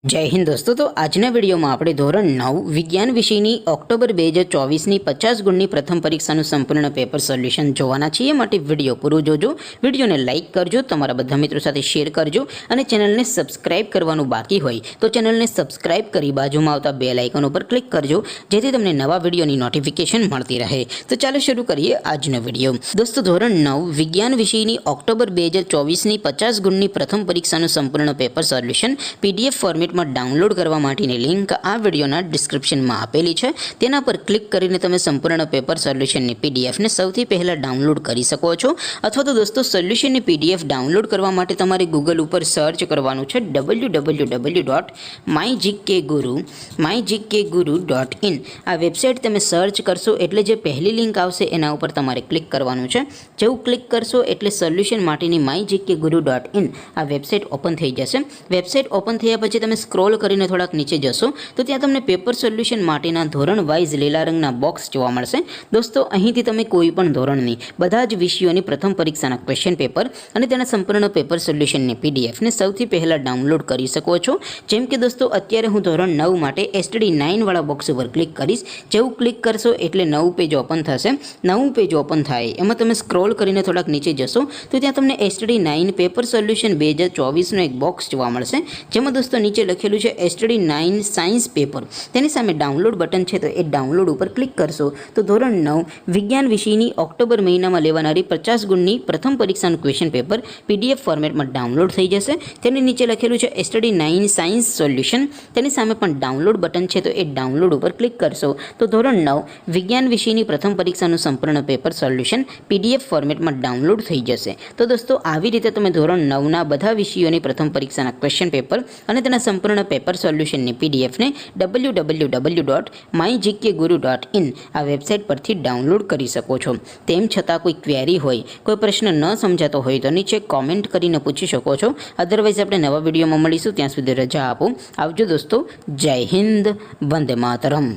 जय हिंद दोस्तों। तो आजना वीडियो में આપણે ધોરણ 9 વિજ્ઞાન વિષયની ઓક્ટોબર 2024ની 50 ગુણની પ્રથમ પરીક્ષાનું સંપૂર્ણ પેપર સોલ્યુશન જોવાના છીએ। માટે વિડિયો પૂરો જોજો, વિડિયોને લાઈક કરજો, તમારા બધા મિત્રો સાથે શેર કરજો અને ચેનલને સબસ્ક્રાઇબ કરવાનું બાકી હોય તો ચેનલને સબસ્ક્રાઇબ કરી બાજુમાં આવતા બેલ આઇકન ઉપર ક્લિક કરજો જેથી તમને નવા વિડિયોની નોટિફિકેશન મળતી રહે। તો ચાલો શરૂ કરીએ આજનો વિડિયો। દોસ્તો ધોરણ 9 વિજ્ઞાન વિષયની ઓક્ટોબર 2024ની 50 ગુણની પ્રથમ પરીક્ષાનું સંપૂર્ણ paper solution PDF format download करवा माटेनी लिंक आ विडियोना डिस्क्रिप्शन में आपेली है। तेना पर क्लिक करीने तमे संपूर्ण पेपर सोल्यूशन नी पीडीएफ ने सौथी पहला डाउनलॉड करी सको छो। अथवा तो दोस्तों सोल्यूशन नी पीडीएफ डाउनलॉड करवा माटे तमारे गूगल पर सर्च करवानुं छे www.mygkguru.in। आ वेबसाइट तमे सर्च करशो एटले जे पहली लिंक आवशे एना उपर तमारे क्लिक करवानुं छे। जेवुं क्लिक करशो एटले सोल्यूशन माटेनी mygkguru.in आ वेबसाइट ओपन थई जशे। वेबसाइट ओपन थया पछी तमे स्क्रॉल करीने थोड़ाक नीचे जशो तो त्यां तमने पेपर सोल्यूशन माटेना धोरण वाइज लीला रंगना बॉक्स जोवा मळशे। दोस्तों અહીંથી તમે કોઈ પણ ધોરણની બધા જ વિષયોની પ્રથમ પરીક્ષાના ક્વેશ્ચન પેપર અને તેના સંપૂર્ણ પેપર સોલ્યુશનની પીડીએફ ને સૌથી પહેલા ડાઉનલોડ કરી શકો છો। જેમ કે દોસ્તો અત્યારે હું ધોરણ 9 માટે એસટીડી 9 વાળા બોક્સ ઉપર ક્લિક કરીશ। જેવું ક્લિક કરશો એટલે નવું પેજ ઓપન થશે। નવું પેજ ઓપન થાય એમાં તમે સ્ક્રોલ કરીને થોડાક નીચે જશો તો ત્યાં તમને એસટીડી 9 પેપર સોલ્યુશન 2024 નો એક બોક્સ જોવા મળશે। જેમાં દોસ્તો નીચે લખેલું છે એસટીડી 9 સાયન્સ पेपर। तेनी सामे डाउनलॉड बटन है तो ए डाउनलॉड पर क्लिक करशो तो धोरण 9 विज्ञान विषयनी ऑक्टोबर महीना में लेवानारी 50 गुणनी प्रथम परीक्षाનું क्वेश्चन पेपर पीडीएफ फॉर्मेट में डाउनलॉड थई जशे। तेनी नीचे लखेलुं छे एसटीडी 9 सायन्स सोल्यूशन। तेनी सामे पण डाउनलॉड बटन है तो ए डाउनलॉड पर क्लिक करशो तो धोरण 9 विज्ञान विषयनी प्रथम परीक्षाનું संपूर्ण पेपर सोल्यूशन पीडीएफ फॉर्मेट में डाउनलॉड थई जशे। तो दोस्तों આવી રીતે તમે ધોરણ 9 ના બધા વિષયોની પ્રથમ પરીક્ષાના ક્વેશ્ચન પેપર અને તેના સંપૂર્ણ પેપર સોલ્યુશનની पीडीएफ ने www.mygkguru.in आ वेबसाइट पर डाउनलॉड करी सको छो। तेम छतां कोई क्वेरी होय, कोई प्रश्न न समजातो होय तो नीचे कॉमेंट करीने पूछी शको छो। अदरवाइज आपणे नवा विडियो में मळीशुं, त्यां सुधी रजा आपो। आवजो दोस्तों। जय हिंद, वंदे मातरम।